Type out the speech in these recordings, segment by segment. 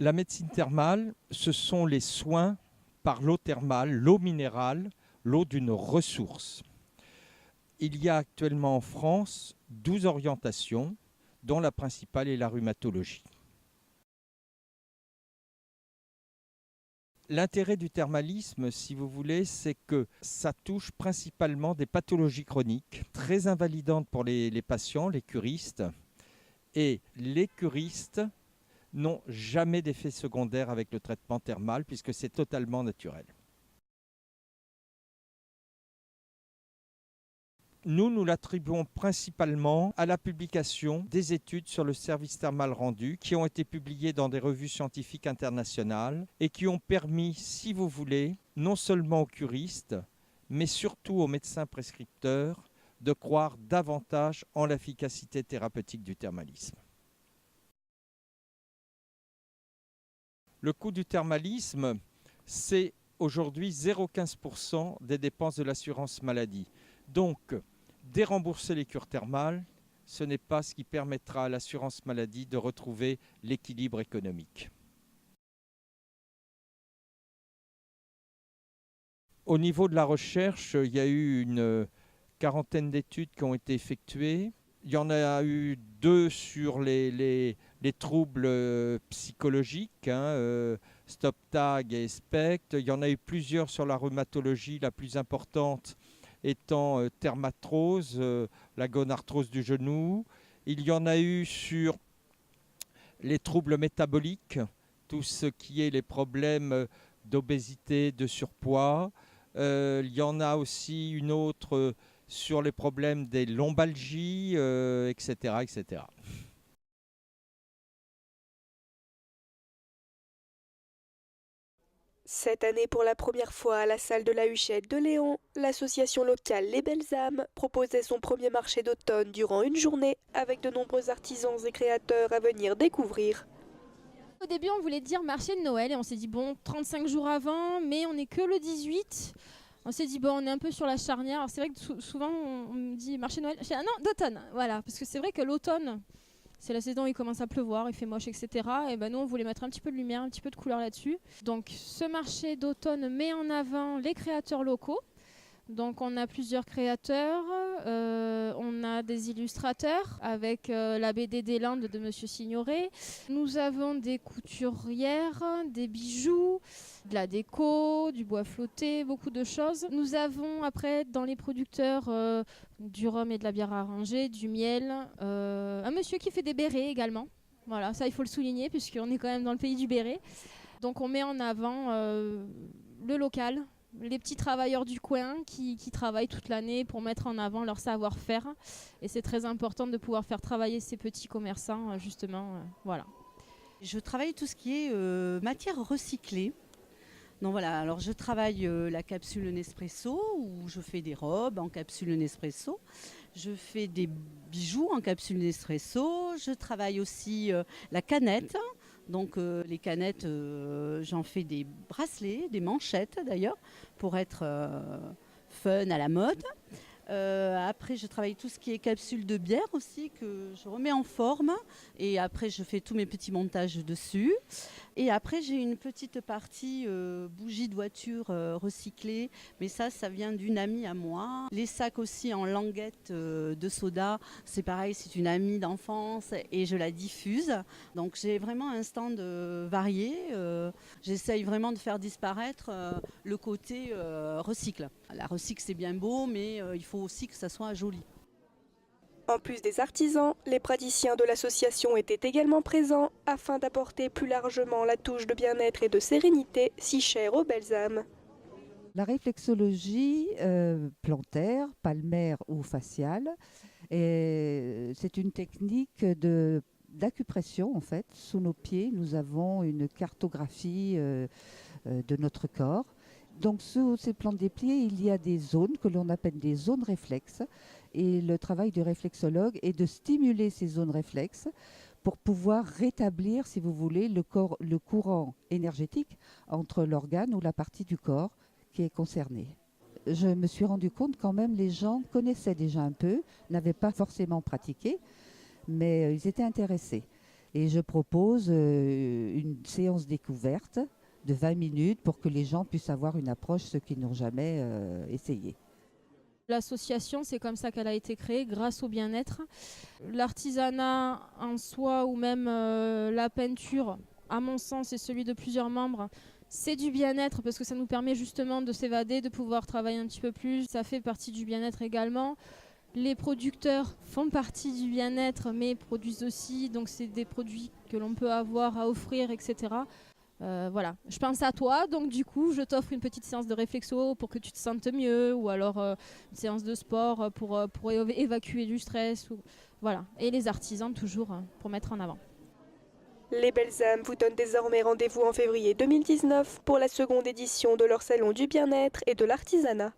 La médecine thermale, ce sont les soins par l'eau thermale, l'eau minérale, l'eau d'une ressource. Il y a actuellement en France 12 orientations, dont la principale est la rhumatologie. L'intérêt du thermalisme, si vous voulez, c'est que ça touche principalement des pathologies chroniques, très invalidantes pour les patients, les curistes. Et les curistes n'ont jamais d'effet secondaire avec le traitement thermal puisque c'est totalement naturel. Nous l'attribuons principalement à la publication des études sur le service thermal rendu qui ont été publiées dans des revues scientifiques internationales et qui ont permis, si vous voulez, non seulement aux curistes, mais surtout aux médecins prescripteurs de croire davantage en l'efficacité thérapeutique du thermalisme. Le coût du thermalisme, c'est aujourd'hui 0,15% des dépenses de l'assurance maladie. Donc, dérembourser les cures thermales, ce n'est pas ce qui permettra à l'assurance maladie de retrouver l'équilibre économique. Au niveau de la recherche, il y a eu une quarantaine d'études qui ont été effectuées. Il y en a eu 2 sur les troubles psychologiques, STOP-TAG et SPECT. Il y en a eu plusieurs sur la rhumatologie, la plus importante étant thermatrose, la gonarthrose du genou. Il y en a eu sur les troubles métaboliques, tout ce qui est les problèmes d'obésité, de surpoids. Il y en a aussi une autre sur les problèmes des lombalgies, etc., etc. Cette année, pour la première fois à la salle de la Huchette de Léon, l'association locale Les Belles âmes proposait son premier marché d'automne durant une journée avec de nombreux artisans et créateurs à venir découvrir. Au début, on voulait dire marché de Noël et on s'est dit bon, 35 jours avant, mais on n'est que le 18. On s'est dit bon, on est un peu sur la charnière. Alors c'est vrai que souvent on me dit marché de Noël. Je dis, ah non, d'automne, voilà, parce que c'est vrai que l'automne, c'est la saison où il commence à pleuvoir, il fait moche, etc. Et ben nous, on voulait mettre un petit peu de lumière, un petit peu de couleur là-dessus. Donc ce marché d'automne met en avant les créateurs locaux. Donc on a plusieurs créateurs, on a des illustrateurs avec la BD des Landes de Monsieur Signoret. Nous avons des couturières, des bijoux, de la déco, du bois flotté, beaucoup de choses. Nous avons après dans les producteurs du rhum et de la bière arrangée, du miel, un monsieur qui fait des bérets également. Voilà, ça il faut le souligner puisqu'on est quand même dans le pays du béret. Donc on met en avant le local, les petits travailleurs du coin qui travaillent toute l'année pour mettre en avant leur savoir-faire. Et c'est très important de pouvoir faire travailler ces petits commerçants, justement. Voilà. Je travaille tout ce qui est matière recyclée. Donc voilà, alors je travaille la capsule Nespresso où je fais des robes en capsule Nespresso. Je fais des bijoux en capsule Nespresso. Je travaille aussi la canette. Donc les canettes, j'en fais des bracelets, des manchettes d'ailleurs, pour être fun à la mode. Après, je travaille tout ce qui est capsule de bière aussi, que je remets en forme. Et après, je fais tous mes petits montages dessus. Et après, j'ai une petite partie bougies de voiture recyclées. Mais ça vient d'une amie à moi. Les sacs aussi en languette de soda, c'est pareil, c'est une amie d'enfance et je la diffuse. Donc j'ai vraiment un stand varié. J'essaye vraiment de faire disparaître le côté recycle. La recycle, c'est bien beau, mais il faut aussi que ça soit joli. En plus des artisans, les praticiens de l'association étaient également présents afin d'apporter plus largement la touche de bien-être et de sérénité si chère aux belles âmes. La réflexologie plantaire, palmaire ou faciale, c'est une technique d'acupression en fait. Sous nos pieds, nous avons une cartographie de notre corps. Donc sous ces plans de dépliés, il y a des zones que l'on appelle des zones réflexes. Et le travail du réflexologue est de stimuler ces zones réflexes pour pouvoir rétablir, si vous voulez, le courant énergétique entre l'organe ou la partie du corps qui est concernée. Je me suis rendu compte quand même les gens connaissaient déjà un peu, n'avaient pas forcément pratiqué, mais ils étaient intéressés. Et je propose une séance découverte de 20 minutes pour que les gens puissent avoir une approche, ceux qui n'ont jamais essayé. L'association, c'est comme ça qu'elle a été créée, grâce au bien-être. L'artisanat en soi ou même la peinture, à mon sens, et celui de plusieurs membres, c'est du bien-être parce que ça nous permet justement de s'évader, de pouvoir travailler un petit peu plus. Ça fait partie du bien-être également. Les producteurs font partie du bien-être mais produisent aussi, donc c'est des produits que l'on peut avoir à offrir, etc. Voilà, je pense à toi, donc du coup je t'offre une petite séance de réflexo pour que tu te sentes mieux, ou alors une séance de sport pour évacuer du stress, voilà. Et les artisans toujours pour mettre en avant. Les Belles âmes vous donnent désormais rendez-vous en février 2019 pour la seconde édition de leur salon du bien-être et de l'artisanat.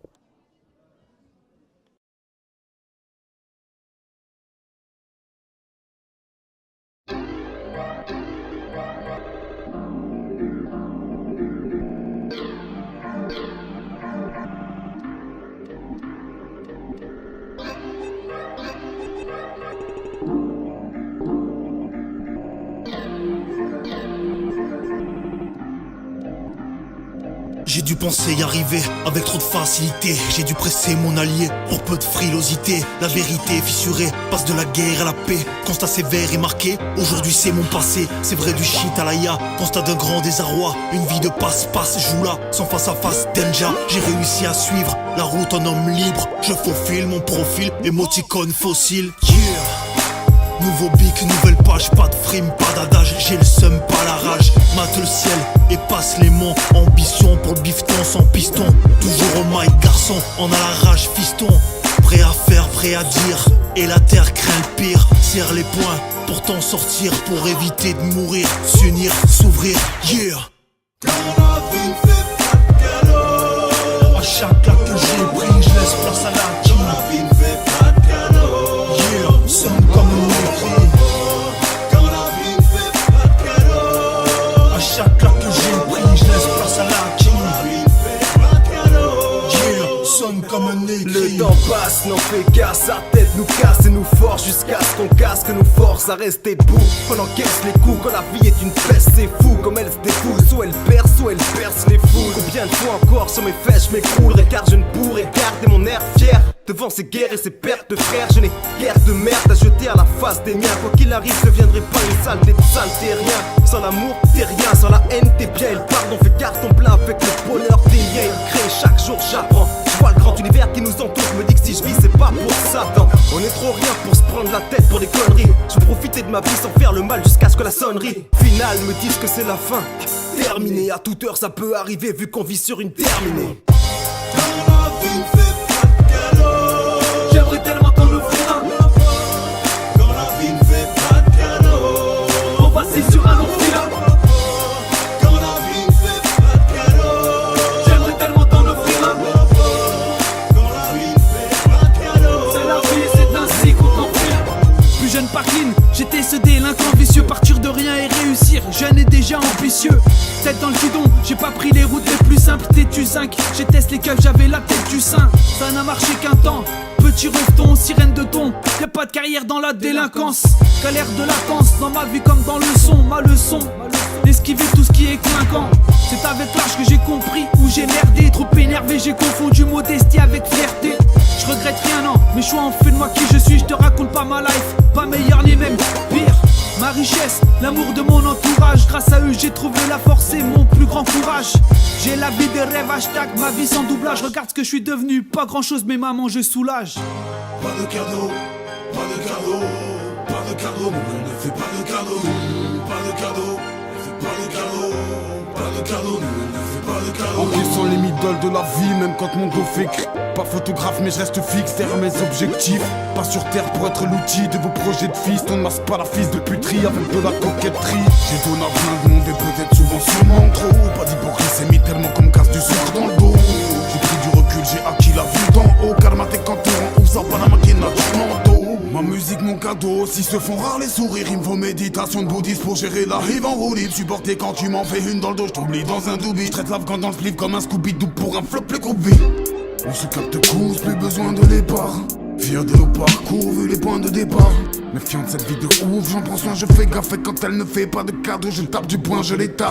J'ai dû penser y arriver avec trop de facilité. J'ai dû presser mon allié pour peu de frilosité. La vérité est fissurée, passe de la guerre à la paix. Constat sévère et marqué, aujourd'hui c'est mon passé. C'est vrai du shit à la ya, constat d'un grand désarroi. Une vie de passe-passe, joue là, sans face à face, danger. J'ai réussi à suivre la route en homme libre. Je faufile mon profil, émoticône fossile. Yeah. Nouveau bic, nouvelle page, pas de frime, pas d'adage. J'ai le seum, pas la rage. Mate le ciel et passe les monts. Ambition pour le bifton sans piston. Toujours au mic, garçon, on a la rage, fiston. Prêt à faire, prêt à dire. Et la terre craint le pire. Serre les poings pour t'en sortir. Pour éviter de mourir. S'unir, s'ouvrir, yeah. Quand la vie ne fait pas de cadeau, à chaque claque que j'ai pris, je laisse place à la quand la vie ne fait pas de cadeau, yeah, sonne comme un écrit. quand la vie ne fait pas de cadeau, À chaque claque que j'ai pris, je laisse place à la quand la vie ne fait pas de cadeau, yeah, sonne comme un écrit. Le temps passe, n'en fait qu'à sa tête nous casse et nous force jusqu'à ce qu'on casse, que nous force à rester debout. On encaisse les coups quand la vie est une peste, c'est fou comme elle se défoule, soit elle perce, soit elle perce les foules. Combien de fois encore sur mes fesses je m'écroulerai car je ne pourrai garder mon air fier devant ces guerres et ces pertes de frères. Je n'ai guère de merde à jeter à la face des miens. Quoi qu'il arrive, je ne deviendrai pas une saleté de sale, t'es rien. Sans l'amour, t'es rien, sans la haine, t'es bien. Et le pardon fait carton plein avec le bonheur des liens. Il crée chaque jour, j'apprends. Je vois le grand univers qui nous entoure, je me dis que si je vis, c'est pas pour Satan. On est trop rien pour se prendre la tête pour des conneries. Je veux profiter de ma vie sans faire le mal jusqu'à ce que la sonnerie finale me dise que c'est la fin. Terminé, à toute heure ça peut arriver vu qu'on vit sur une terminée. quand la vie ne fait pas de cadeau, J'aimerais tellement qu'on offrir un quand la vie ne fait pas de cadeau, on va sur un long fil. quand la vie ne fait pas de cadeau, J'aimerais tellement t'en offrir un. quand la vie ne fait pas de cadeau, C'est la vie, c'est ainsi qu'on t'enfile. Plus jeune par clean, j'étais ce délinquant vicieux. Partir de rien et réussir, jeune et déjà ambitieux. Tête dans le guidon, j'ai pas pris les routes les plus simples. Têtu 5, j'ai testé les keufs, j'avais la tête du sein. Ça n'a marché qu'un temps, petit reveton, sirène de ton. Y'a pas de carrière dans la délinquance. Galère de latence, dans ma vie comme dans le son. Ma leçon, d'esquiver tout ce qui est clinquant. C'est avec l'âge que j'ai compris où j'ai merdé. Trop énervé, j'ai confondu modestie avec fierté. Je regrette rien, non, mes choix ont fait de moi qui je suis. Je te raconte pas ma life, pas meilleur ni même pire. Ma richesse, l'amour de mon entourage. Grâce à eux j'ai trouvé la force et mon plus grand courage. J'ai la vie des rêves, hashtag ma vie sans doublage. Regarde ce que je suis devenu, pas grand chose mais maman je soulage. pas de cadeau, pas de cadeau, pas de cadeau, non, elle ne fait pas de cadeau, pas de cadeau, elle fait pas de cadeau, pas de cadeau, non, elle ne fait pas de cadeau. Encaissant les middle de la vie, même quand mon dos fait cri. Pas photographe mais je reste fixe derrière mes objectifs. Pas sur terre pour être l'outil de vos projets de fils. On ne masse pas la fils de puterie avec de la coquetterie. J'ai donné à plein de monde et peut-être souvent sûrement trop. Pas d'hypocrisie tellement comme casse du sucre dans le dos. J'ai pris du recul, j'ai acquis la vue d'en haut. Car ma tête quand on ouvre ça pas la maquina du manteau. Ma musique, mon cadeau, si se font rares les sourires. Il me faut méditation de bouddhiste pour gérer la rive en roue libre. Supporter quand tu m'en fais une dans le dos, je t'oublie dans un doubi. Je traite l'Afghan dans le slip comme un Scooby-Doo pour un flop plus groupe vie. On se capte couche, plus besoin de départ. Fier de nos parcours, vu les points de départ. Méfiant de cette vie de ouf, j'en prends soin, je fais gaffe. Et quand elle ne fait pas de cadeau, je tape du poing, je l'étale.